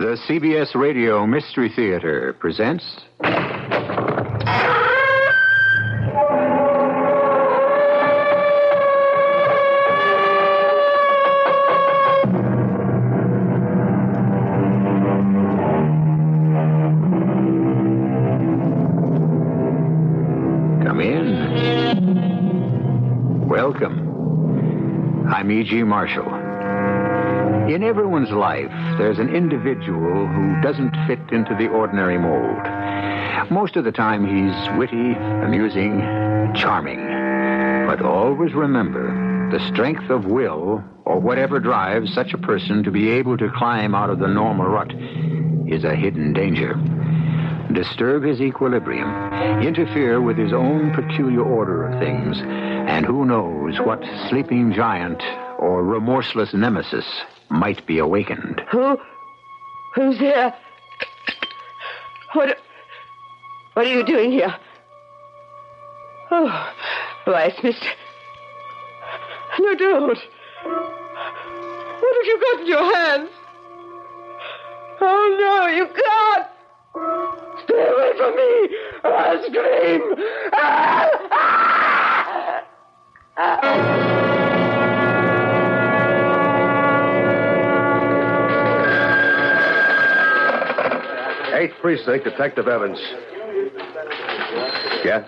The CBS Radio Mystery Theater presents... Come in. Welcome. I'm E.G. Marshall. In everyone's life, there's an individual who doesn't fit into the ordinary mold. Most of the time, he's witty, amusing, charming. But always remember, the strength of will, or whatever drives such a person to be able to climb out of the normal rut, is a hidden danger. Disturb his equilibrium, interfere with his own peculiar order of things, and who knows what sleeping giant or remorseless nemesis might be awakened. Who's there? What are you doing here? Oh, why, it's Mr... No, don't. What have you got in your hands? Oh, no, you can't. Stay away from me, or I'll scream. Eighth Precinct, Detective Evans. Yeah?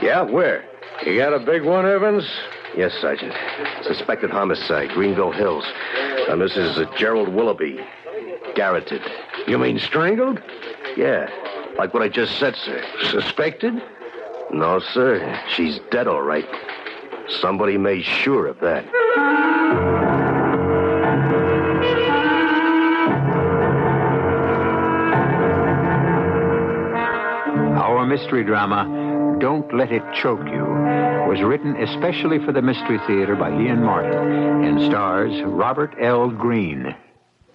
Yeah, where? You got a big one, Evans? Yes, Sergeant. Suspected homicide, Greenville Hills. And this is Gerald Willoughby. Garroted. You mean strangled? Yeah, like what I just said, sir. Suspected? No, sir. She's dead, all right. Somebody made sure of that. Our mystery drama, Don't Let It Choke You, was written especially for the Mystery Theater by Ian Martin and stars Robert L. Greene.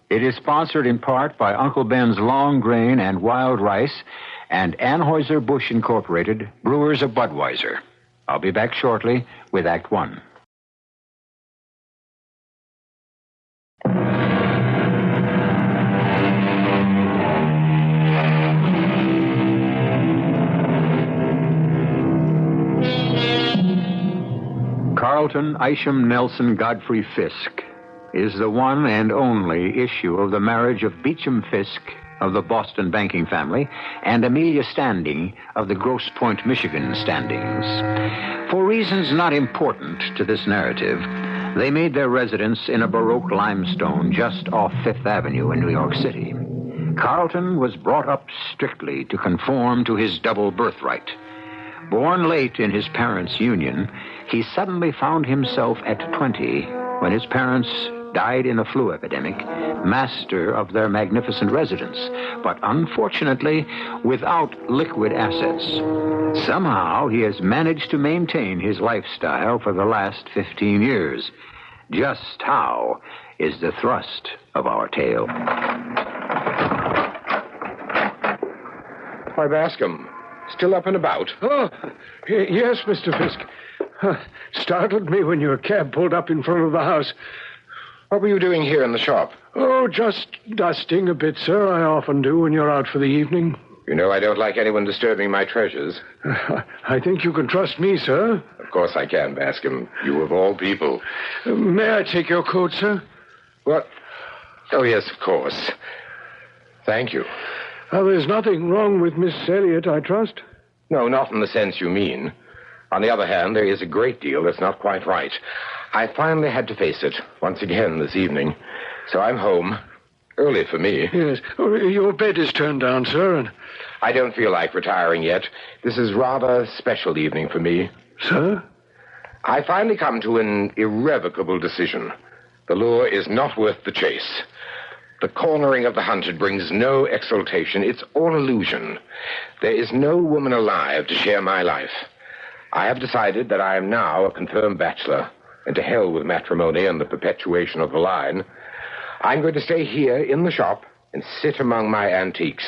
It is sponsored in part by Uncle Ben's Long Grain and Wild Rice and Anheuser-Busch Incorporated, Brewers of Budweiser. I'll be back shortly with Act One. Carlton Isham Nelson Godfrey Fisk is the one and only issue of the marriage of Beecham Fisk of the Boston banking family and Amelia Standing of the Grosse Pointe, Michigan standings. For reasons not important to this narrative, they made their residence in a Baroque limestone just off Fifth Avenue in New York City. Carlton was brought up strictly to conform to his double birthright. Born late in his parents' union, he suddenly found himself at 20 when his parents died in a flu epidemic, master of their magnificent residence, but unfortunately without liquid assets. Somehow he has managed to maintain his lifestyle for the last 15 years. Just how is the thrust of our tale. Why, Bascom, still up and about? Oh, yes, Mr. Fisk. Startled me when your cab pulled up in front of the house. What were you doing here in the shop? Oh, just dusting a bit, sir. I often do when you're out for the evening. You know I don't like anyone disturbing my treasures. I think you can trust me, sir. Of course I can, Bascom. You of all people. May I take your coat, sir? What? Oh, yes, of course. Thank you. There's nothing wrong with Miss Elliot, I trust? No, not in the sense you mean. On the other hand, there is a great deal that's not quite right. I finally had to face it once again this evening. So I'm home. Early for me. Yes. Oh, your bed is turned down, sir, and... I don't feel like retiring yet. This is rather a special evening for me. Sir? I finally come to an irrevocable decision. The lure is not worth the chase. The cornering of the hunted brings no exultation. It's all illusion. There is no woman alive to share my life. I have decided that I am now a confirmed bachelor, and to hell with matrimony and the perpetuation of the line. I'm going to stay here in the shop and sit among my antiques.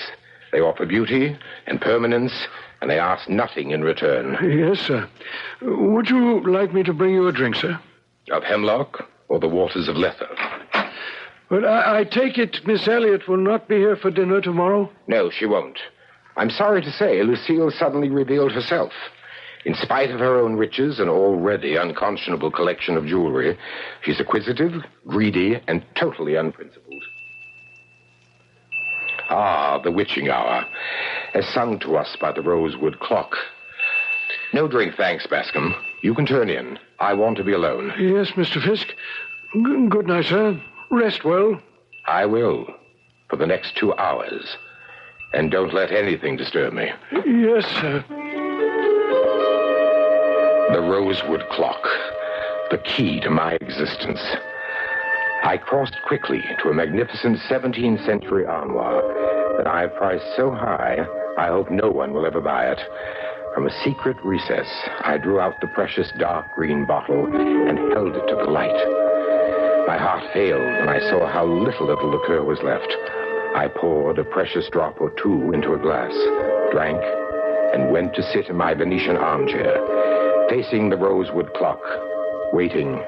They offer beauty and permanence, and they ask nothing in return. Yes, sir. Would you like me to bring you a drink, sir? Of hemlock or the waters of Lethe? But I take it Miss Elliot will not be here for dinner tomorrow? No, she won't. I'm sorry to say, Lucille suddenly revealed herself. In spite of her own riches and already unconscionable collection of jewelry, she's acquisitive, greedy, and totally unprincipled. Ah, the witching hour, as sung to us by the rosewood clock. No drink, thanks, Bascom. You can turn in. I want to be alone. Yes, Mr. Fisk. Good night, sir. Rest well. I will, for the next 2 hours. And don't let anything disturb me. Yes, sir. The rosewood clock, the key to my existence. I crossed quickly to a magnificent 17th century armoire that I have priced so high, I hope no one will ever buy it. From a secret recess, I drew out the precious dark green bottle and held it to the light. My heart failed when I saw how little of the liqueur was left. I poured a precious drop or two into a glass, drank, and went to sit in my Venetian armchair, facing the rosewood clock, waiting.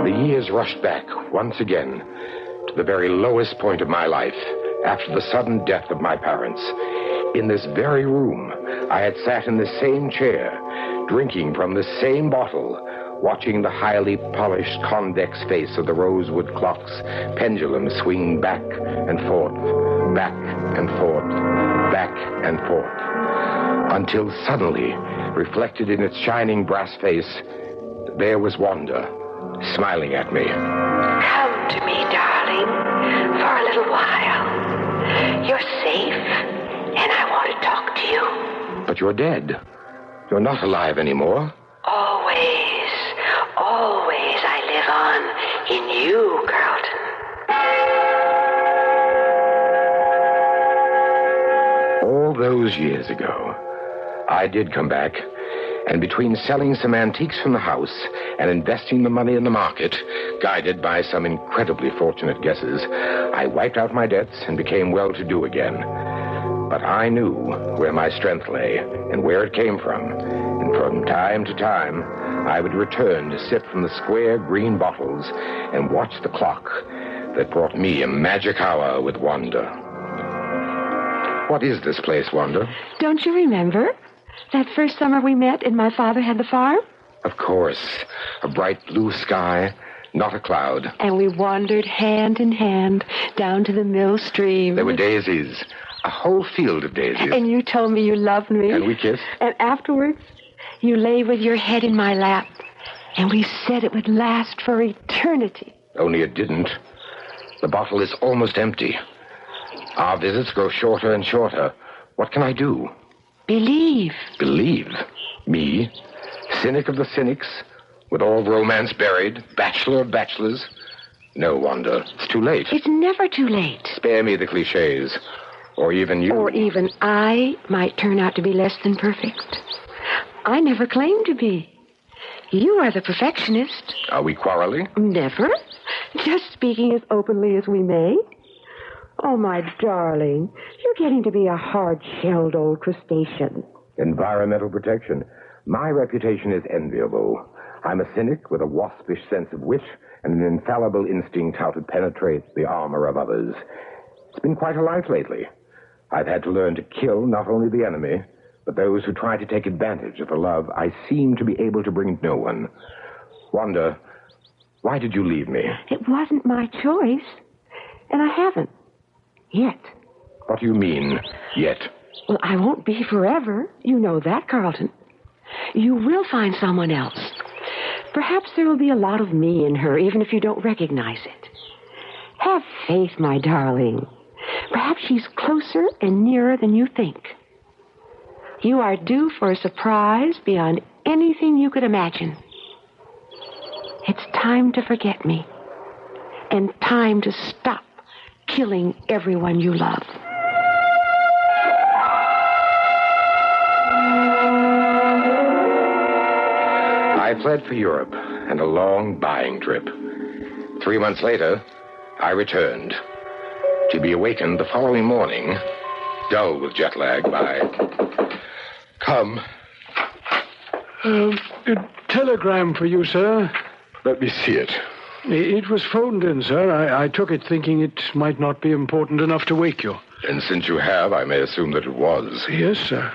The years rushed back once again to the very lowest point of my life, after the sudden death of my parents. In this very room, I had sat in the same chair, drinking from the same bottle, watching the highly polished convex face of the rosewood clock's pendulum swing back and forth, back and forth, back and forth, until suddenly, reflected in its shining brass face, there was Wanda, smiling at me. Come to me, darling, for a little while. You're safe, and I want to talk to you. But you're dead. You're not alive anymore. Always I live on in you, Carlton. All those years ago, I did come back, and between selling some antiques from the house and investing the money in the market, guided by some incredibly fortunate guesses, I wiped out my debts and became well-to-do again. But I knew where my strength lay and where it came from, and from time to time, I would return to sip from the square green bottles and watch the clock that brought me a magic hour with Wanda. What is this place, Wanda? Don't you remember? That first summer we met and my father had the farm? Of course. A bright blue sky, not a cloud. And we wandered hand in hand down to the mill stream. There were daisies. A whole field of daisies. And you told me you loved me. And we kissed. And afterwards, you lay with your head in my lap. And we said it would last for eternity. Only it didn't. The bottle is almost empty. Our visits grow shorter and shorter. What can I do? Believe. Believe? Me? Cynic of the cynics? With all romance buried? Bachelor of bachelors? No, Wanda. It's too late. It's never too late. Spare me the cliches. Or even you. Or even I might turn out to be less than perfect. I never claimed to be. You are the perfectionist. Are we quarreling? Never. Just speaking as openly as we may. Oh, my darling, you're getting to be a hard-shelled old crustacean. Environmental protection. My reputation is enviable. I'm a cynic with a waspish sense of wit and an infallible instinct how to penetrate the armor of others. It's been quite a life lately. I've had to learn to kill not only the enemy, but those who try to take advantage of the love I seem to be able to bring no one. Wanda, why did you leave me? It wasn't my choice, and I haven't. Yet. What do you mean, yet? Well, I won't be forever. You know that, Carlton. You will find someone else. Perhaps there will be a lot of me in her, even if you don't recognize it. Have faith, my darling. Perhaps she's closer and nearer than you think. You are due for a surprise beyond anything you could imagine. It's time to forget me. And time to stop killing everyone you love. I fled for Europe and a long buying trip. 3 months later, I returned, to be awakened the following morning, dull with jet lag, by... Come. telegram for you, sir. Let me see it. It was phoned in, sir. I took it thinking it might not be important enough to wake you. And since you have, I may assume that it was. Yes, sir.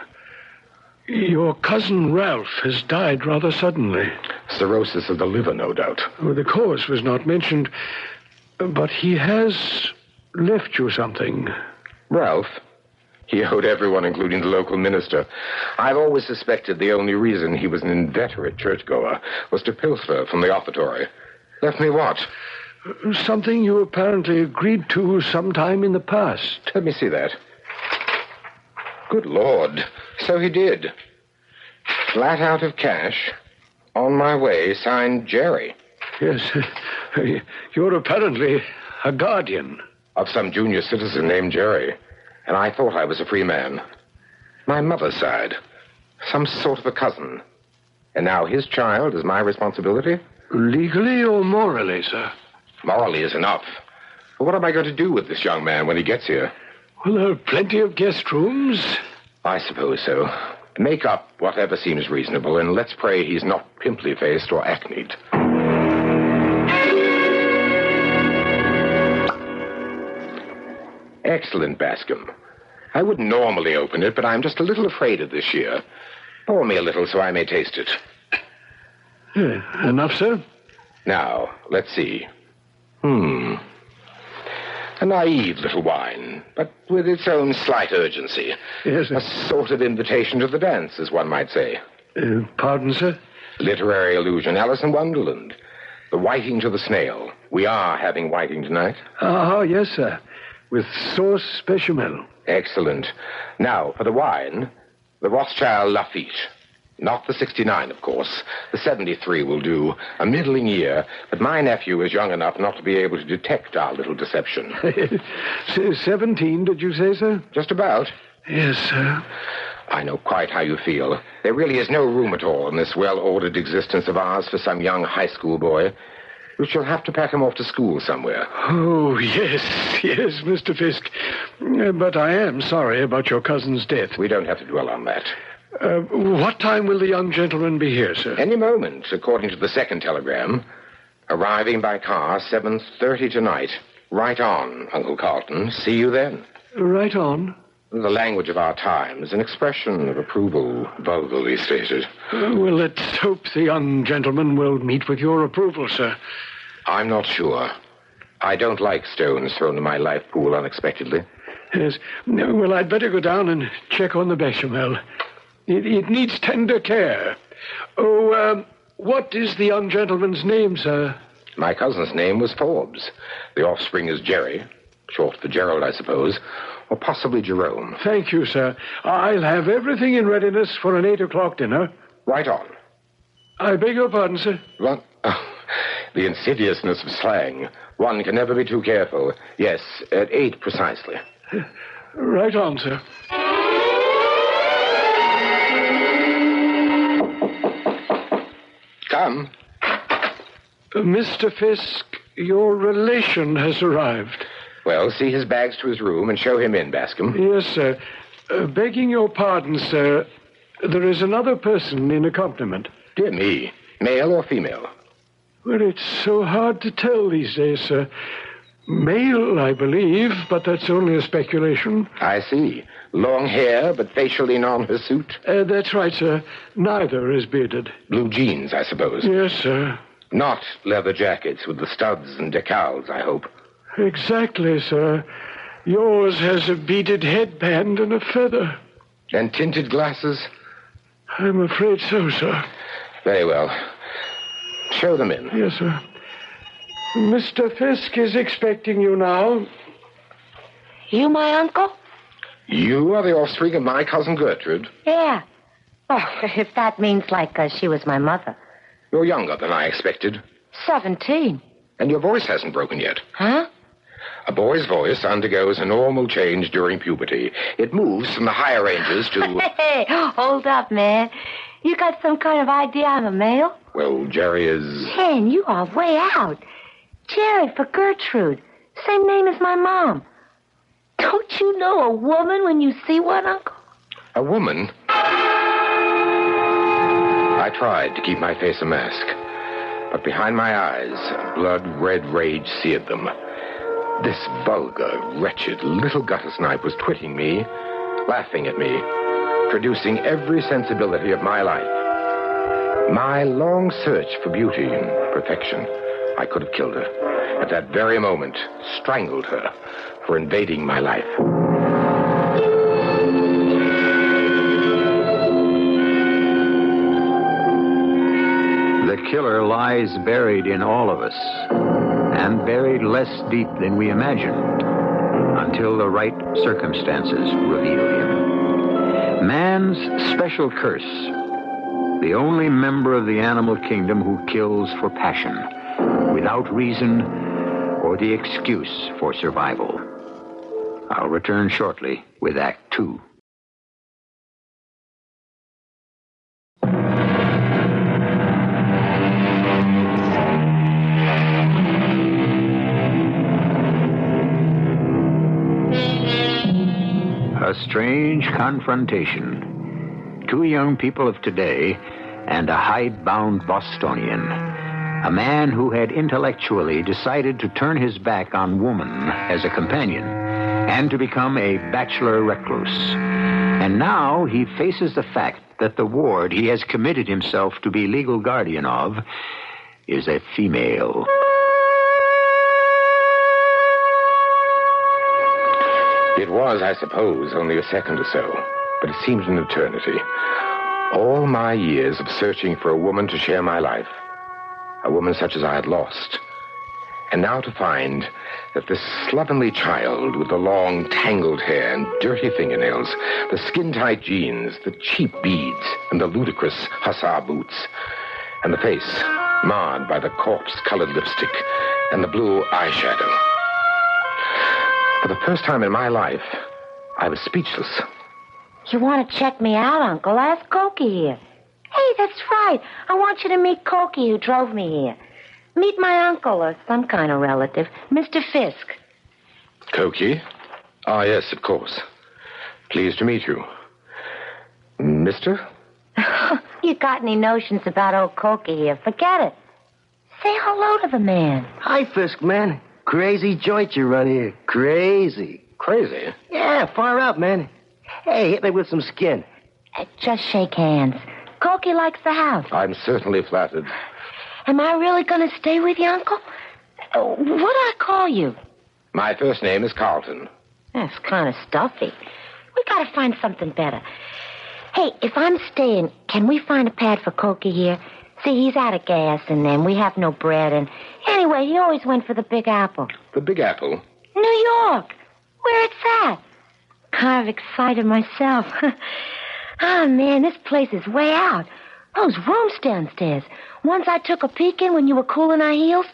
Your cousin Ralph has died rather suddenly. Cirrhosis of the liver, no doubt. Oh, the cause was not mentioned, but he has left you something. Ralph? He owed everyone, including the local minister. I've always suspected the only reason he was an inveterate churchgoer was to pilfer from the offertory. Left me what? Something you apparently agreed to sometime in the past. Let me see that. Good Lord. So he did. Flat out of cash. On my way, signed Jerry. Yes. You're apparently a guardian. Of some junior citizen named Jerry. And I thought I was a free man. My mother's side. Some sort of a cousin. And now his child is my responsibility? Legally or morally, sir? Morally is enough. But what am I going to do with this young man when he gets here? Well, there are plenty of guest rooms. I suppose so. Make up whatever seems reasonable, and let's pray he's not pimply-faced or acneed. Excellent, Bascom. I wouldn't normally open it, but I'm just a little afraid of this year. Pour me a little so I may taste it. Enough, sir? Now, let's see. A naive little wine, but with its own slight urgency. Yes, sir. A sort of invitation to the dance, as one might say. Pardon, sir? Literary allusion, Alice in Wonderland. The whiting to the snail. We are having whiting tonight. Ah, yes, sir. With sauce bechamel. Excellent. Now, for the wine, the Rothschild Lafitte. Not the 69, of course. The 73 will do. A middling year, but my nephew is young enough not to be able to detect our little deception. 17, did you say, sir? Just about. Yes, sir. I know quite how you feel. There really is no room at all in this well-ordered existence of ours for some young high school boy. We shall have to pack him off to school somewhere. Oh, yes, Mr. Fisk. But I am sorry about your cousin's death. We don't have to dwell on that. What time will the young gentleman be here, sir? Any moment, according to the second telegram. Arriving by car 7:30 tonight. Right on, Uncle Carlton. See you then. Right on. The language of our times, an expression of approval, vulgarly stated. Well, let's hope the young gentleman will meet with your approval, sir. I'm not sure. I don't like stones thrown in my life pool unexpectedly. Yes. Well, I'd better go down and check on the bechamel. It needs tender care. Oh, what is the young gentleman's name, sir? My cousin's name was Forbes. The offspring is Jerry. Short for Gerald, I suppose. Or possibly Jerome. Thank you, sir. I'll have everything in readiness for an 8 o'clock dinner. Right on. I beg your pardon, sir. What? Oh, the insidiousness of slang. One can never be too careful. Yes, at 8 precisely. Right on, sir. Come. Mr. Fisk, your relation has arrived. Well, see his bags to his room and show him in, Bascom. Yes, sir. Begging your pardon, sir, there is another person in accompaniment. Dear me. Male or female? Well, it's so hard to tell these days, sir. Male, I believe, but that's only a speculation. I see. Long hair, but facially non-hirsute? That's right, sir. Neither is bearded. Blue jeans, I suppose. Yes, sir. Not leather jackets with the studs and decals, I hope. Exactly, sir. Yours has a beaded headband and a feather. And tinted glasses? I'm afraid so, sir. Very well. Show them in. Yes, sir. Mr. Fisk is expecting you now. You my uncle? You are the offspring of my cousin Gertrude. Yeah. Oh, if that means like she was my mother. You're younger than I expected. 17. And your voice hasn't broken yet. Huh? A boy's voice undergoes a normal change during puberty. It moves from the higher ranges to... Hey, hold up, man. You got some kind of idea I'm a male? Well, Jerry is... Ken, you are way out. Jerry for Gertrude. Same name as my mom. Don't you know a woman when you see one, Uncle? A woman? I I tried to keep my face a mask, but behind my eyes, blood-red rage seared them. This vulgar, wretched little gutter snipe was twitting me, laughing at me, traducing every sensibility of my life. My long search for beauty and perfection. I could have killed her. At that very moment, strangled her for invading my life. The killer lies buried in all of us, and buried less deep than we imagined, until the right circumstances reveal him. Man's special curse, the only member of the animal kingdom who kills for passion, without reason or the excuse for survival. I'll return shortly with Act 2. A strange confrontation. Two young people of today and a hidebound Bostonian. A man who had intellectually decided to turn his back on woman as a companion and to become a bachelor recluse. And now he faces the fact that the ward he has committed himself to be legal guardian of is a female. It was, I suppose, only a second or so, but it seemed an eternity. All my years of searching for a woman to share my life, a woman such as I had lost, and now to find that this slovenly child with the long, tangled hair and dirty fingernails, the skin-tight jeans, the cheap beads, and the ludicrous hussar boots, and the face marred by the corpse-colored lipstick and the blue eyeshadow. For the first time in my life, I was speechless. You want to check me out, Uncle? Ask Cokie here. Hey, that's right. I want you to meet Cokie, who drove me here. Meet my uncle or some kind of relative, Mr. Fisk. Cokie? Ah, yes, of course. Pleased to meet you. Mister? You got any notions about old Cokie here? Forget it. Say hello to the man. Hi, Fisk, man. Crazy joint you run here. Crazy. Crazy? Yeah, far out, man. Hey, hit me with some skin. Just shake hands. Cokie likes the house. I'm certainly flattered. Am I really going to stay with you, Uncle? What do I call you? My first name is Carlton. That's kind of stuffy. We got to find something better. Hey, if I'm staying, can we find a pad for Cokie here? See, he's out of gas, and then we have no bread, and anyway, he always went for the Big Apple. The Big Apple? New York. Where it's at. Kind of excited myself. Oh, man, this place is way out. Those rooms downstairs. Ones I took a peek in when you were cooling our heels.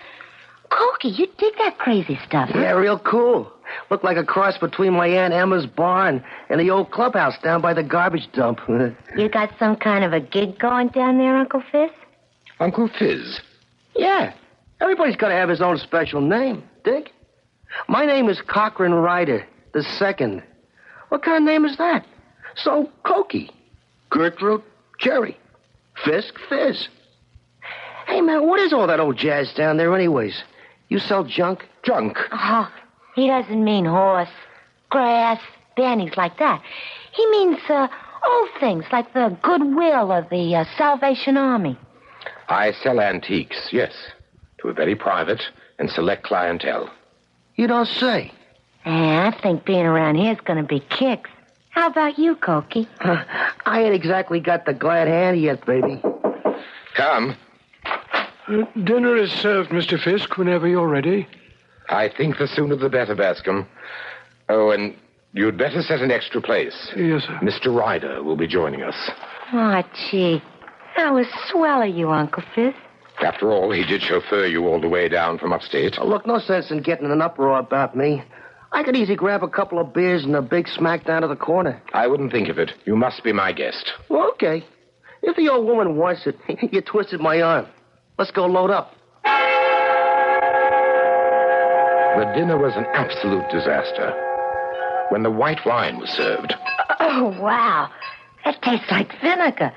Cokie, you dig that crazy stuff, huh? Yeah, real cool. Looked like a cross between my Aunt Emma's barn and the old clubhouse down by the garbage dump. You got some kind of a gig going down there, Uncle Fizz? Uncle Fizz? Yeah. Everybody's got to have his own special name, dig? My name is Cochrane Ryder II. What kind of name is that? So, Cokie, Gertrude, Jerry, Fisk, Fizz. Hey, man, what is all that old jazz down there anyways? You sell junk? Junk? Oh, he doesn't mean horse, grass, bannies like that. He means old things like the Goodwill or the Salvation Army. I sell antiques, yes, to a very private and select clientele. You don't say. I think being around here is going to be kicks. How about you, Cokie? I ain't exactly got the glad hand yet, baby. Come. Dinner is served, Mr. Fisk, whenever you're ready. I think the sooner the better, Bascom. Oh, and you'd better set an extra place. Yes, sir. Mr. Ryder will be joining us. Oh, gee. That was swell of you, Uncle Fizz. After all, he did chauffeur you all the way down from upstate. Oh, look, no sense in getting an uproar about me. I could easily grab a couple of beers and a big smack down to the corner. I wouldn't think of it. You must be my guest. Well, okay. If the old woman wants it, you twisted my arm. Let's go load up. The dinner was an absolute disaster. When the white wine was served, Oh, wow. That tastes like vinegar.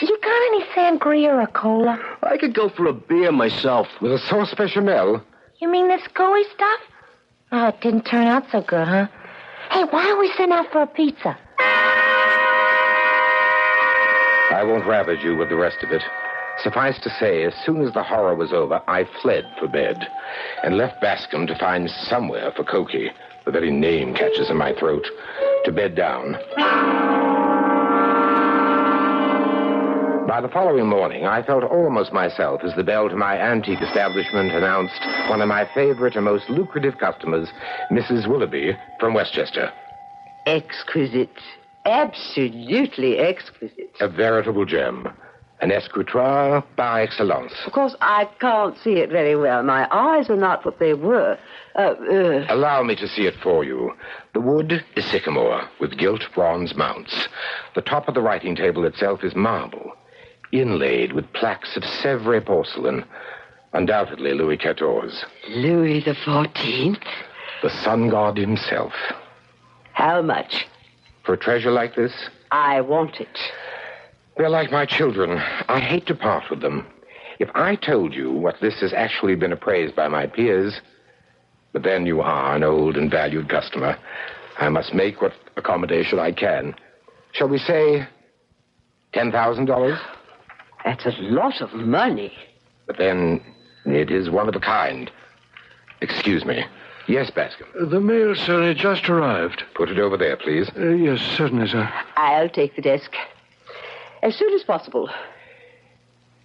You got any sangria or cola? I could go for a beer myself. With a sauce bechamel? You mean this gooey stuff? Oh, it didn't turn out so good, huh? Hey, why don't we send out for a pizza? I won't ravage you with the rest of it. Suffice to say, as soon as the horror was over, I fled for bed and left Bascom to find somewhere for Cokie, the very name catches in my throat, to bed down. By the following morning, I felt almost myself as the bell to my antique establishment announced one of my favorite and most lucrative customers, Mrs. Willoughby from Westchester. Exquisite. Absolutely exquisite. A veritable gem. An escritoire par excellence. Of course, I can't see it very well. My eyes are not what they were. Allow me to see it for you. The wood is sycamore, with gilt bronze mounts. The top of the writing table itself is marble, inlaid with plaques of Sèvres porcelain. Undoubtedly Louis XIV. Louis the 14th? The sun god himself. How much? For a treasure like this? I want it. They're like my children. I hate to part with them. If I told you what this has actually been appraised by my peers, but then you are an old and valued customer. I must make what accommodation I can. Shall we say $10,000? That's a lot of money. But then it is one of a kind. Excuse me. Yes, Bascom. The mail, sir, had just arrived. Put it over there, please. Yes, certainly, sir. I'll take the desk. As soon as possible.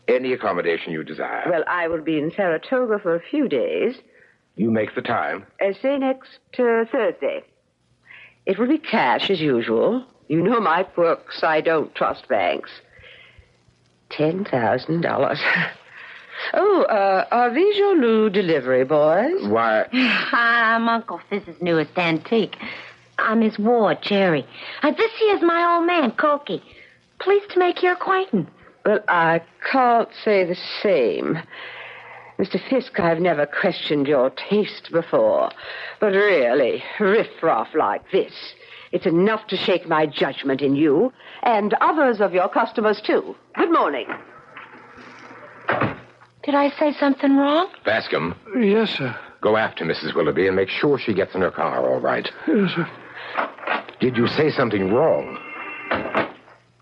Any accommodation you desire. Well, I will be in Saratoga for a few days. You make the time. Say next Thursday. It will be cash as usual. You know my quirks. I don't trust banks. $10,000. Oh, are these your new delivery boys? Why? I'm Uncle Fizz's newest antique. I'm his ward, Jerry. This here's my old man, Cokie. Pleased to make your acquaintance. Well, I can't say the same. Mr. Fisk, I've never questioned your taste before. But really, riff-raff like this, it's enough to shake my judgment in you, and others of your customers, too. Good morning. Did I say something wrong? Bascom. Yes, sir. Go after Mrs. Willoughby and make sure she gets in her car all right. Yes, sir. Did you say something wrong?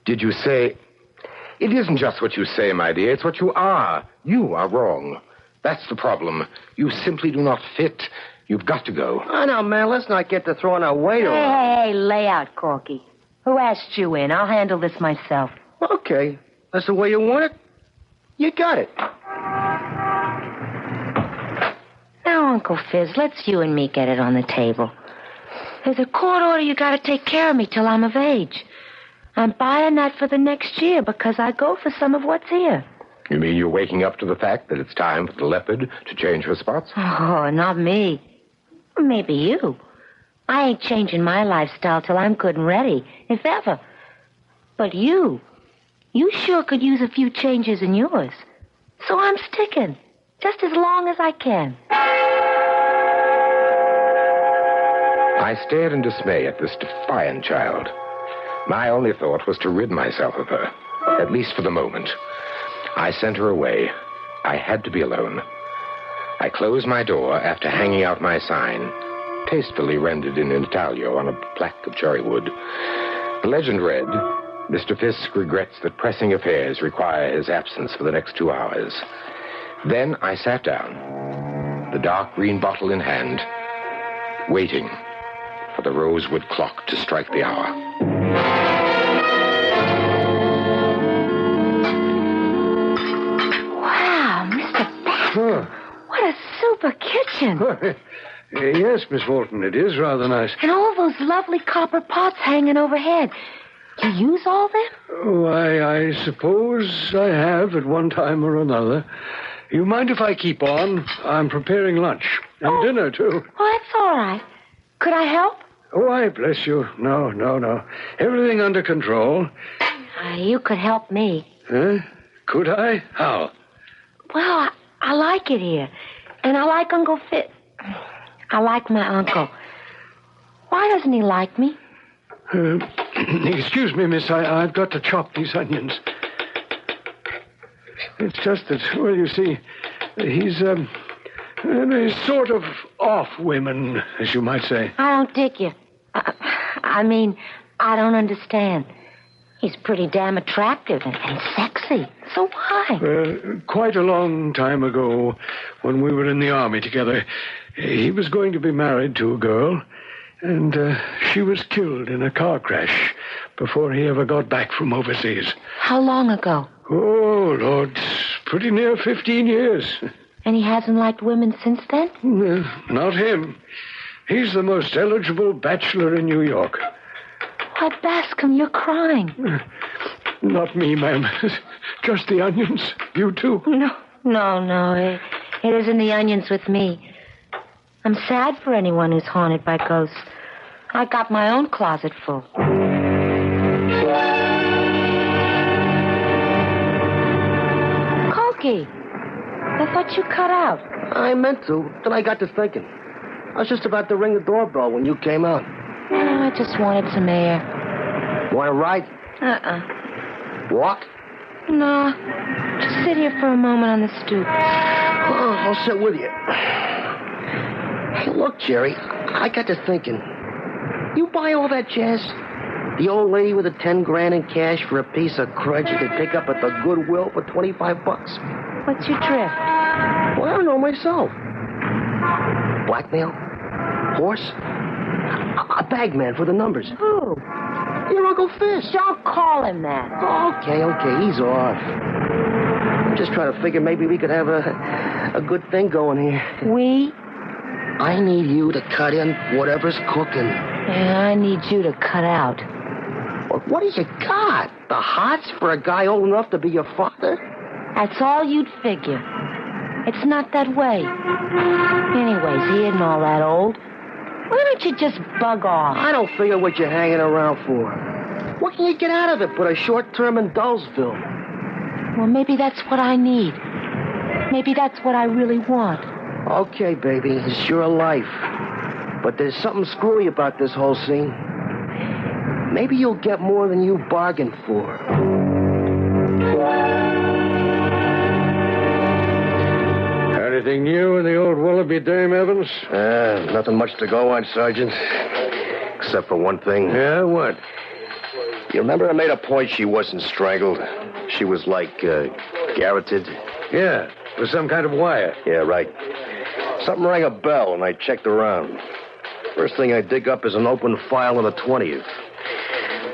Did you say... It isn't just what you say, my dear. It's what you are. You are wrong. That's the problem. You simply do not fit. You've got to go. I know, man. Let's not get to throwing our weight around. Hey, lay out, Corky. Who asked you in? I'll handle this myself. Okay. That's the way you want it? You got it. Now, Uncle Fizz, let's you and me get it on the table. There's a court order you gotta take care of me till I'm of age. I'm buying that for the next year because I go for some of what's here. You mean you're waking up to the fact that it's time for the leopard to change her spots? Oh, not me. Maybe you. I ain't changing my lifestyle till I'm good and ready, if ever. But you sure could use a few changes in yours. So I'm sticking, just as long as I can. I stared in dismay at this defiant child. My only thought was to rid myself of her, at least for the moment. I sent her away. I had to be alone. I closed my door after hanging out my sign, tastefully rendered in intaglio on a plaque of cherry wood. The legend read, Mr. Fisk regrets that pressing affairs require his absence for the next 2 hours. Then I sat down, the dark green bottle in hand, waiting for the rosewood clock to strike the hour. Wow, Mr. Bascom. What a super kitchen. Yes, Miss Walton, it is rather nice. And all those lovely copper pots hanging overhead. You use all them? Oh, I suppose I have at one time or another. You mind if I keep on? I'm preparing lunch. And dinner, too. Oh, that's all right. Could I help? Oh, I bless you. No. Everything under control. You could help me. Huh? Could I? How? Well, I like it here. And I like Uncle Fit. I like my uncle. Why doesn't he like me? Excuse me, miss. I've got to chop these onions. It's just that, well, you see, he's sort of off women, as you might say. I don't dig you. I mean, I don't understand. He's pretty damn attractive and sexy. So why? Quite a long time ago, when we were in the army together, he was going to be married to a girl, and she was killed in a car crash before he ever got back from overseas. How long ago? Oh, Lord, pretty near 15 years. And he hasn't liked women since then? Not him. He's the most eligible bachelor in New York. Why, Bascom, you're crying. Not me, ma'am. Just the onions. You too. No. It isn't the onions with me. I'm sad for anyone who's haunted by ghosts. I got my own closet full. Cokie, I thought you cut out. I meant to. Then I got to thinking. I was just about to ring the doorbell when you came out. Oh, I just wanted some air. Want to ride? Walk? No. Just sit here for a moment on the stoop. Oh, I'll sit with you. Hey, look, Jerry, I got to thinking. You buy all that jazz? The old lady with the 10 grand in cash for a piece of crud you can pick up at the Goodwill for $25. What's your drift? Well, I don't know myself. Blackmail? Horse? A bagman for the numbers. Who? Your Uncle Fish. Don't call him that. Okay, he's off. I'm just trying to figure maybe we could have a good thing going here. We? I need you to cut in whatever's cooking. Yeah, I need you to cut out. What do you got? The hots for a guy old enough to be your father? That's all you'd figure. It's not that way. Anyways, he isn't all that old. Why don't you just bug off? I don't figure what you're hanging around for. What can you get out of it but a short-term in Dullsville? Well, maybe that's what I need. Maybe that's what I really want. Okay, baby, it's your life. But there's something screwy about this whole scene. Maybe you'll get more than you bargained for. Anything new in the old Willoughby dame, Evans? Nothing much to go on, Sergeant. Except for one thing. Yeah, what? You remember I made a point she wasn't strangled? She was like, garroted? Yeah, with some kind of wire. Yeah, right. Something rang a bell, and I checked around. First thing I dig up is an open file on the 20th.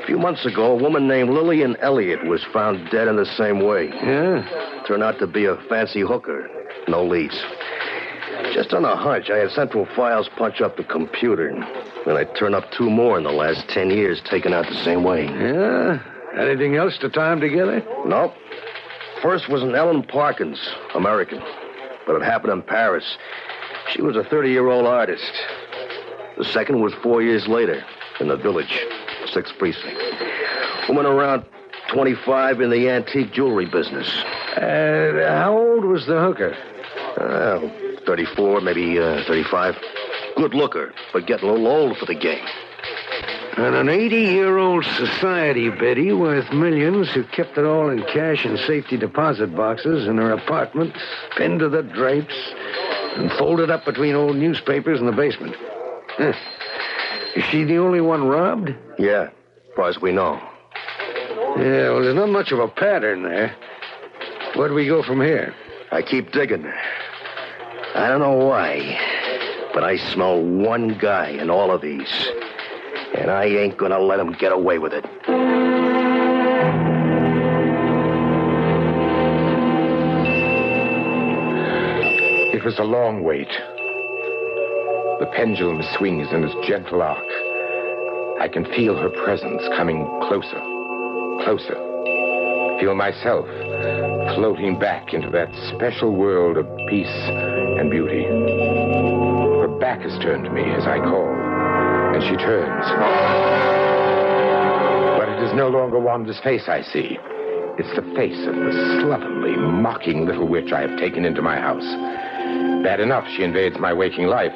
A few months ago, a woman named Lillian Elliott was found dead in the same way. Yeah? Turned out to be a fancy hooker. No leads. Just on a hunch, I had Central Files punch up the computer. Then I turned up 2 more in the last 10 years, taken out the same way. Yeah? Anything else to tie them together? Nope. First was an Ellen Parkins, American. But it happened in Paris. She was a 30-year-old artist. The second was 4 years later, in the village, 6th precinct. Woman around 25 in the antique jewelry business. How old was the hooker? 34, maybe 35. Good looker, but getting a little old for the game. And an 80-year-old society biddy worth millions who kept it all in cash and safety deposit boxes in her apartment, pinned to the drapes, and folded up between old newspapers in the basement. Huh. Is she the only one robbed? Yeah, as far as we know. Yeah, well, there's not much of a pattern there. Where do we go from here? I keep digging. I don't know why, but I smell one guy in all of these. And I ain't gonna let him get away with it. It was a long wait. The pendulum swings in its gentle arc. I can feel her presence coming closer, closer. Feel myself floating back into that special world of peace and beauty. Her back is turned to me as I call, and she turns. But it is no longer Wanda's face I see. It's the face of the slovenly, mocking little witch I have taken into my house. Bad enough she invades my waking life.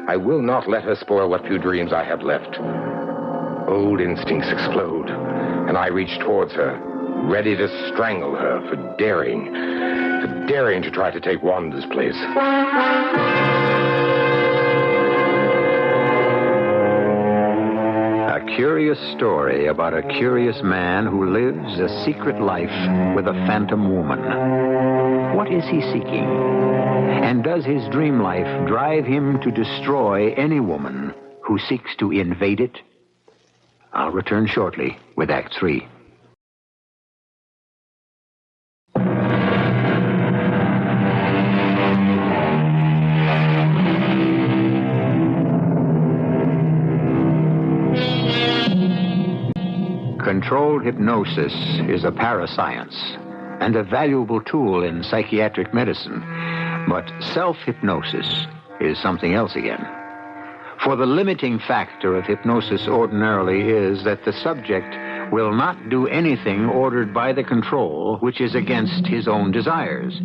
I will not let her spoil what few dreams I have left. Old instincts explode, and I reach towards her, ready to strangle her for daring daring to try to take Wanda's place. A curious story about a curious man who lives a secret life with a phantom woman. What is he seeking? And does his dream life drive him to destroy any woman who seeks to invade it? I'll return shortly with Act 3. Controlled hypnosis is a parascience and a valuable tool in psychiatric medicine. But self-hypnosis is something else again. For the limiting factor of hypnosis ordinarily is that the subject will not do anything ordered by the control which is against his own desires.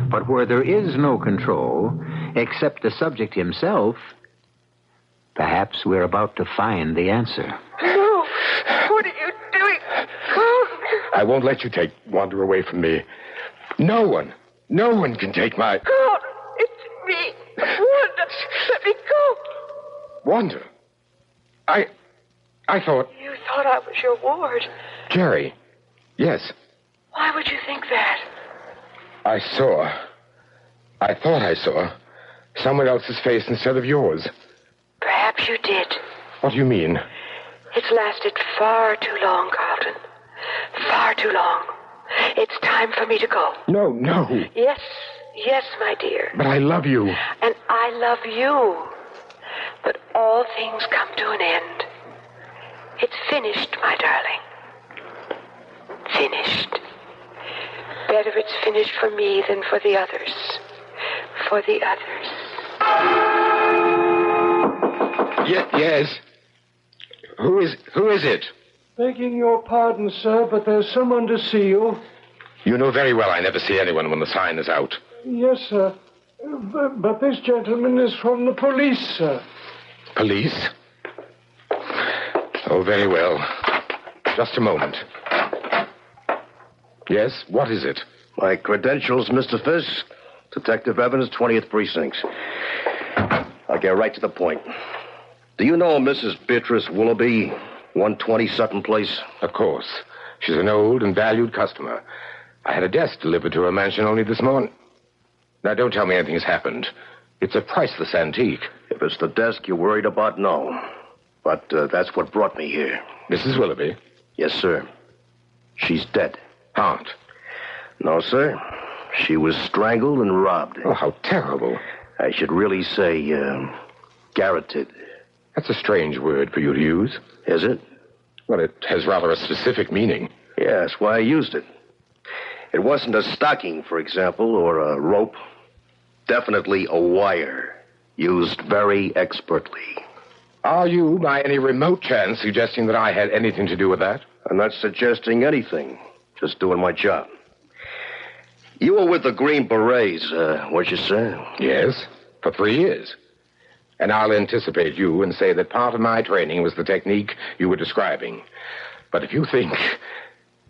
But where there is no control, except the subject himself, perhaps we're about to find the answer. No! What are you doing? I won't let you take Wanda away from me. No one can take my... God, it's me. Wanda, let me go. Wanda? I thought... You thought I was your ward. Jerry. Yes. Why would you think that? I thought I saw someone else's face instead of yours. Perhaps you did. What do you mean? It's lasted far too long, Carlton. Far too long. It's time for me to go. No. Yes, my dear. But I love you. And I love you. But all things come to an end. It's finished, my darling. Finished. Better it's finished for me than for the others. For the others. Yes. Who is it? Begging your pardon, sir, but there's someone to see you. You know very well I never see anyone when the sign is out. Yes, sir. But this gentleman is from the police, sir. Police? Oh, very well. Just a moment. Yes, what is it? My credentials, Mr. Fisk. Detective Evans, 20th Precinct. I'll get right to the point. Do you know Mrs. Beatrice Willoughby, 120 Sutton Place? Of course. She's an old and valued customer. I had a desk delivered to her mansion only this morning. Now, don't tell me anything's happened. It's a priceless antique. If it's the desk you're worried about, no. But that's what brought me here. Mrs. Willoughby? Yes, sir. She's dead. Aunt? No, sir. She was strangled and robbed. Oh, how terrible. I should really say, garroted. That's a strange word for you to use. Is it? Well, it has rather a specific meaning. Yeah, that's why I used it. It wasn't a stocking, for example, or a rope. Definitely a wire, used very expertly. Are you, by any remote chance, suggesting that I had anything to do with that? I'm not suggesting anything. Just doing my job. You were with the Green Berets, weren't you, sir? Yes, for 3 years. And I'll anticipate you and say that part of my training was the technique you were describing. But if you think...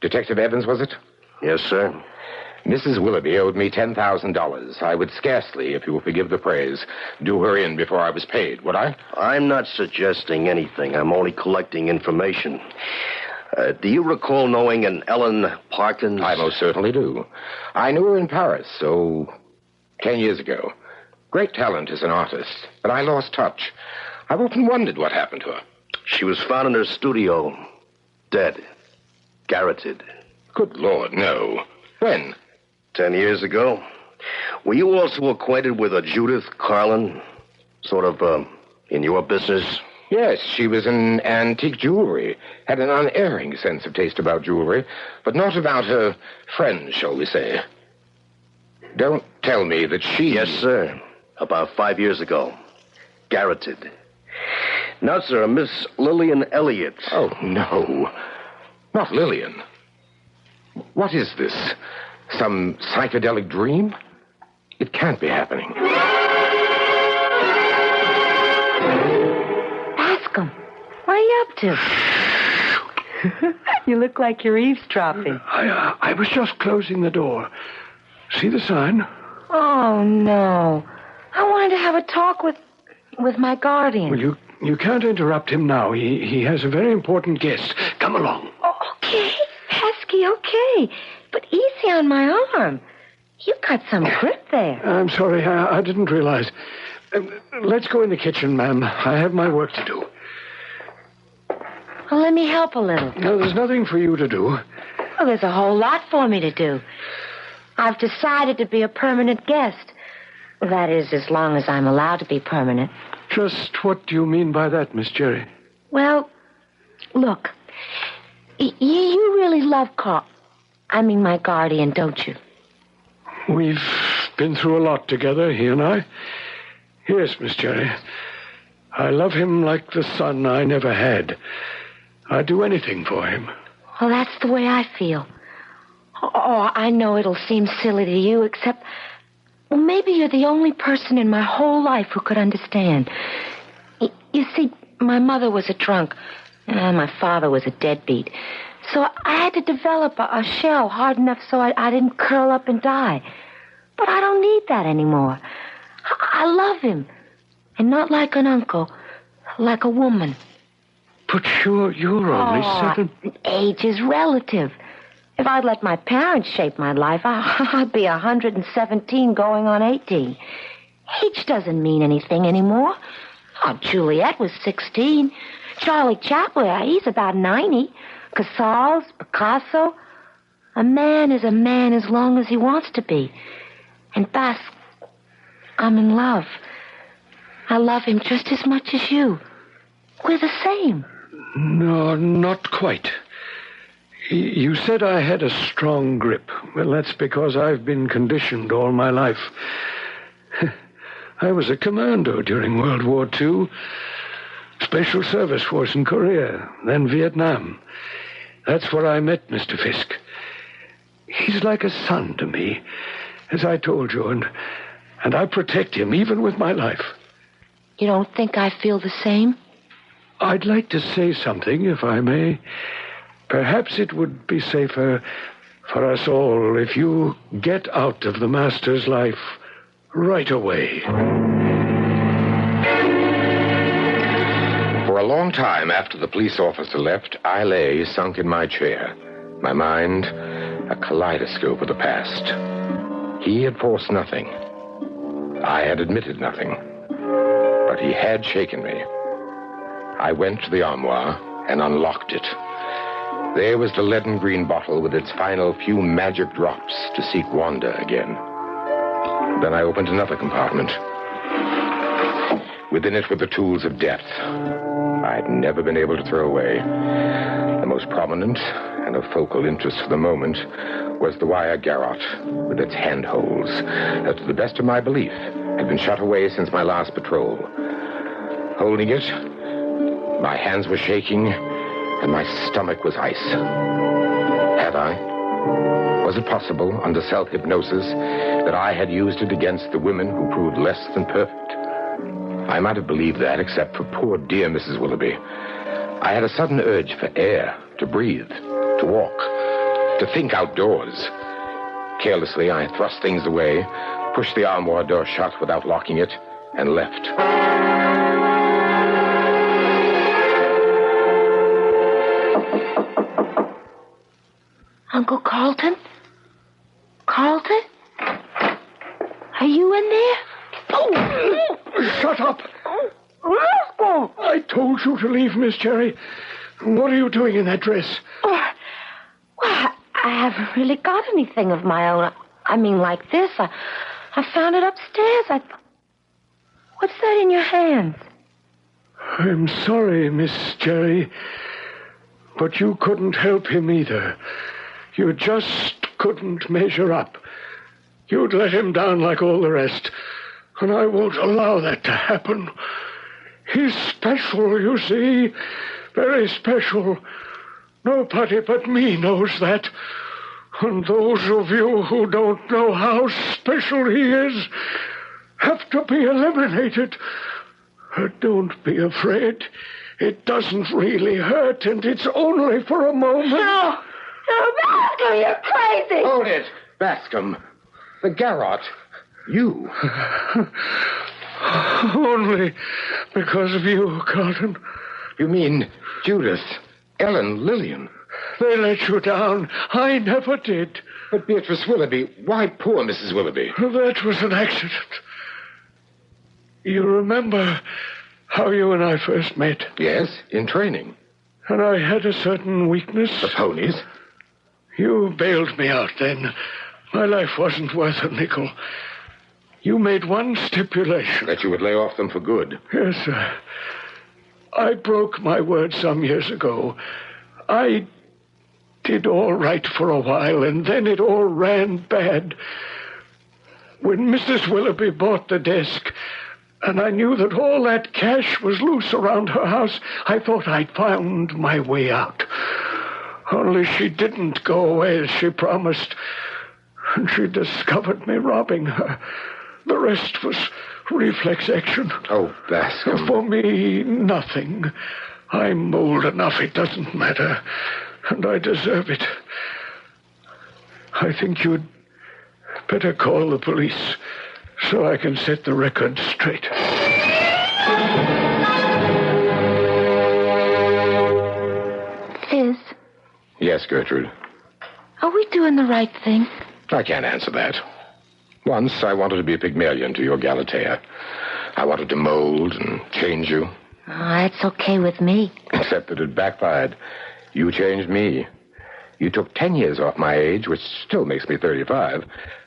Detective Evans, was it? Yes, sir. Mrs. Willoughby owed me $10,000. I would scarcely, if you will forgive the praise, do her in before I was paid, would I? I'm not suggesting anything. I'm only collecting information. Do you recall knowing an Ellen Parkins? I most certainly do. I knew her in Paris, 10 years ago. Great talent as an artist, but I lost touch. I've often wondered what happened to her. She was found in her studio, dead, garroted. Good Lord, no. When? 10 years ago. Were you also acquainted with a Judith Carlin? Sort of, in your business? Yes, she was in antique jewelry. Had an unerring sense of taste about jewelry, but not about her friends, shall we say. Don't tell me that she... Yes, sir. About 5 years ago. Garroted. Now, sir, a Miss Lillian Elliott. Oh, no. Not Lillian. What is this? Some psychedelic dream? It can't be happening. Ask him. What are you up to? You look like you're eavesdropping. I was just closing the door. See the sign? Oh, no. I wanted to have a talk with my guardian. Well, you can't interrupt him now. He has a very important guest. Come along. Oh, okay, Pesky, okay. But easy on my arm. You got some grip there. I'm sorry, I didn't realize. Let's go in the kitchen, ma'am. I have my work to do. Well, let me help a little. No, there's nothing for you to do. Well, there's a whole lot for me to do. I've decided to be a permanent guest. That is, as long as I'm allowed to be permanent. Just what do you mean by that, Miss Jerry? Well, look. You really love Carl. I mean, my guardian, don't you? We've been through a lot together, he and I. Yes, Miss Jerry. I love him like the son I never had. I'd do anything for him. Well, that's the way I feel. Oh, I know it'll seem silly to you, except... Well, maybe you're the only person in my whole life who could understand. You see, my mother was a drunk, and my father was a deadbeat. So I had to develop a shell hard enough so I didn't curl up and die. But I don't need that anymore. I love him. And not like an uncle, like a woman. But you're only 7... Age is relative. If I'd let my parents shape my life, I'd be 117 going on 18. Age doesn't mean anything anymore. Oh, Juliet was 16. Charlie Chaplin, he's about 90. Casals, Picasso. A man is a man as long as he wants to be. And Bas, I'm in love. I love him just as much as you. We're the same. No, not quite. You said I had a strong grip. Well, that's because I've been conditioned all my life. I was a commando during World War II. Special Service Force in Korea, then Vietnam. That's where I met Mr. Fisk. He's like a son to me, as I told you, and I protect him even with my life. You don't think I feel the same? I'd like to say something, if I may. Perhaps it would be safer for us all if you get out of the Master's life right away. For a long time after the police officer left, I lay sunk in my chair, my mind a kaleidoscope of the past. He had forced nothing. I had admitted nothing. But he had shaken me. I went to the armoire and unlocked it. There was the leaden green bottle with its final few magic drops to seek Wanda again. Then I opened another compartment. Within it were the tools of death I'd never been able to throw away. The most prominent and of focal interest for the moment was the wire garrote with its handholds that, to the best of my belief, had been shut away since my last patrol. Holding it, my hands were shaking and my stomach was ice. Had I? Was it possible, under self-hypnosis, that I had used it against the women who proved less than perfect? I might have believed that, except for poor dear Mrs. Willoughby. I had a sudden urge for air, to breathe, to walk, to think outdoors. Carelessly, I thrust things away, pushed the armoire door shut without locking it, and left. Uncle Carlton? Carlton? Are you in there? Oh, shut up. I told you to leave, Miss Jerry. What are you doing in that dress? Oh, well, I haven't really got anything of my own. I mean, like this. I found it upstairs. What's that in your hands? I'm sorry, Miss Jerry, but you couldn't help him either. You just couldn't measure up. You'd let him down like all the rest, and I won't allow that to happen. He's special, you see. Very special. Nobody but me knows that. And those of you who don't know how special he is have to be eliminated. Don't be afraid. It doesn't really hurt, and it's only for a moment. No, Bascom, you're crazy. Hold it, Bascom. The garrote. You. Only because of you, Carlton. You mean Judith, Ellen, Lillian? They let you down. I never did. But Beatrice Willoughby, why poor Mrs. Willoughby? That was an accident. You remember how you and I first met? Yes, in training. And I had a certain weakness. The ponies? You bailed me out then. My life wasn't worth a nickel. You made one stipulation. That you would lay off them for good. Yes, sir. I broke my word some years ago. I did all right for a while, and then it all ran bad. When Mrs. Willoughby bought the desk, and I knew that all that cash was loose around her house, I thought I'd found my way out. Only she didn't go away as she promised, and she discovered me robbing her. The rest was reflex action. Oh, Bascom. For me, nothing. I'm old enough, it doesn't matter. And I deserve it. I think you'd better call the police so I can set the record straight. Fizz, Yes, Gertrude. are we doing the right thing? I can't answer that. Once I wanted to be a Pygmalion to your Galatea. I wanted to mold and change you. Oh, that's okay with me. Except that it backfired. You changed me. You took 10 years off my age, which still makes me 35.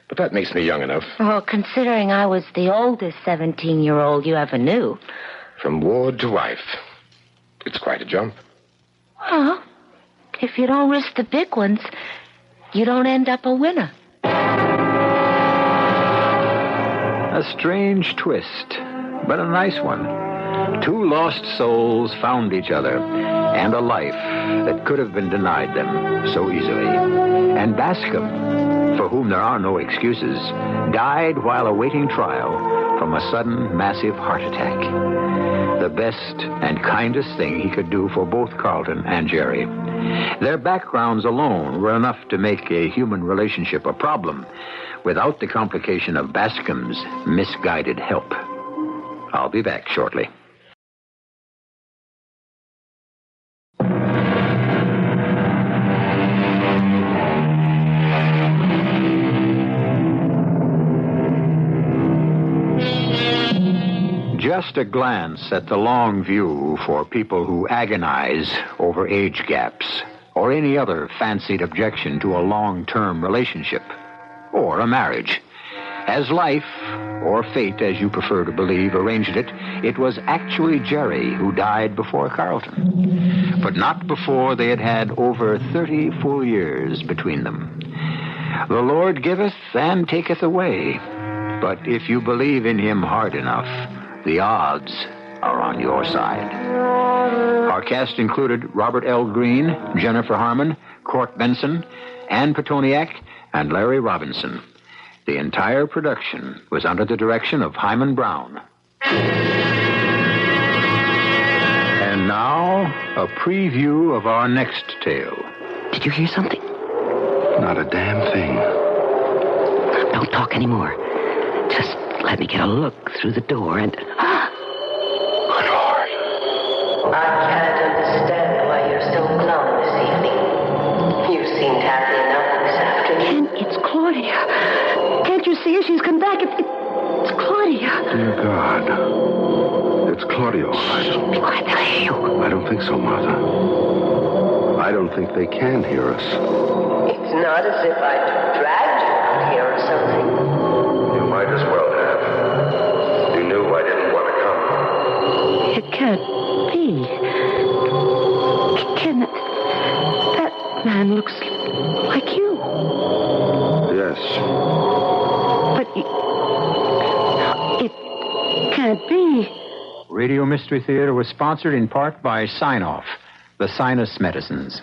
But that makes me young enough. Well, considering I was the oldest 17-year-old you ever knew. From ward to wife. It's quite a jump. Well, if you don't risk the big ones, you don't end up a winner. A strange twist, but a nice one. Two lost souls found each other, and a life that could have been denied them so easily. And Bascom, for whom there are no excuses, died while awaiting trial from a sudden, massive heart attack. The best and kindest thing he could do for both Carlton and Jerry. Their backgrounds alone were enough to make a human relationship a problem, without the complication of Bascom's misguided help. I'll be back shortly. Just a glance at the long view for people who agonize over age gaps or any other fancied objection to a long-term relationship or a marriage. As life, or fate as you prefer to believe, arranged it, it was actually Jerry who died before Carlton. But not before they had had over 30 full years between them. The Lord giveth and taketh away. But if you believe in him hard enough, the odds are on your side. Our cast included Robert L. Greene, Jennifer Harmon, Court Benson, Ann Petoniak, and Larry Robinson. The entire production was under the direction of Hyman Brown. And now, a preview of our next tale. Did you hear something? Not a damn thing. Don't talk anymore. Just let me get a look through the door and... Good Lord. I can't understand why you're so glum this evening. You seemed happy enough this afternoon. It's Claudia. Can't you see her? She's come back. It's Claudia. Dear God. It's Claudia, all right. Be quiet, they'll hear you. I don't think so, Martha. I don't think they can hear us. It's not as if I'd dragged you out here or something. You might as well have. You knew I didn't want to come. It can't be. Can that man looks like you? Yes. But it can't be. Radio Mystery Theater was sponsored in part by Sign-Off, the sinus medicines.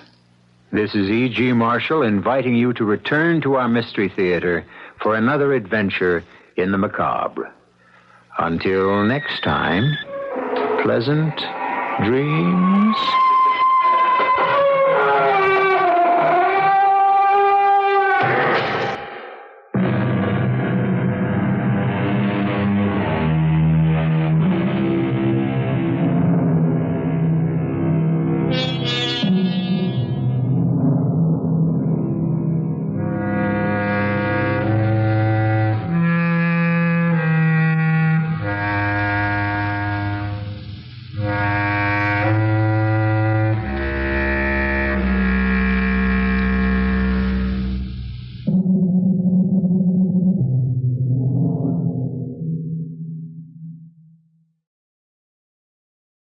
This is E.G. Marshall inviting you to return to our Mystery Theater for another adventure in the macabre. Until next time, pleasant dreams.